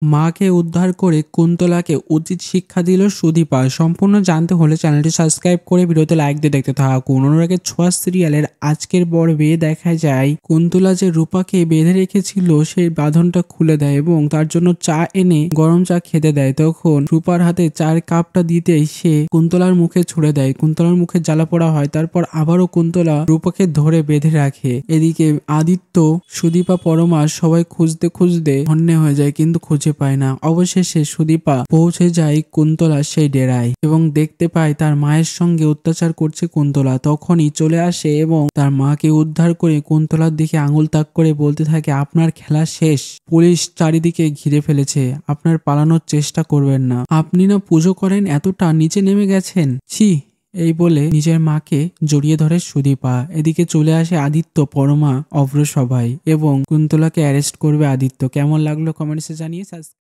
মাকে উদ্ধার করে কুন্তলাকে উচিত শিক্ষা দিল সুদীপা। সম্পূর্ণ জানতে হলে চ্যানেলটি সাবস্ক্রাইব করে ভিডিওতে লাইক দিয়ে দেখতে থাকুন। অনুরাগের ছোঁয়া সিরিয়ালের আজকের পর্বে দেখা যায় কুন্তলা যে রূপাকে বেঁধে রেখেছিল সেই বাঁধনটা খুলে দেয় এবং তার জন্য চা এনে গরম চা খেতে দেয়। তখন রূপার হাতে চার কাপটা দিতেই সে কুন্তলার মুখে ছুড়ে দেয়। কুন্তলার মুখে জ্বালা পোড়া হয়। তারপর আবারও কুন্তলা রূপাকে ধরে বেঁধে রাখে। এদিকে আদিত্য, সুদীপা, পরমা সবাই খুঁজতে খুঁজতে হন্যে হয়ে যায় কিন্তু খুঁজে পায় না। অবশেষে সুদীপা পৌঁছে যায় কুন্তলা সেই ডেরায় এবং দেখতে পায় তার মায়ের সঙ্গে অত্যাচার করছে কুন্তলা। তখনই চলে আসে এবং তার মাকে উদ্ধার করে কুন্তলার দিকে আঙুল তাক করে বলতে থাকে, আপনার খেলা শেষ, পুলিশ চারিদিকে ঘিরে ফেলেছে, আপনার পালানোর চেষ্টা করবেন না। আপনি না পুজো করেন এতটা নিচে নেমে গেছেন, ছি। এই বলে নিজের মাকে জড়িয়ে ধরে সুদীপা। এদিকে চলে আসে আদিত্য, পরমা, অভ্র সবাই এবং কুন্তলাকে অ্যারেস্ট করবে আদিত্য। কেমন লাগলো কমেন্টসে জানিয়ে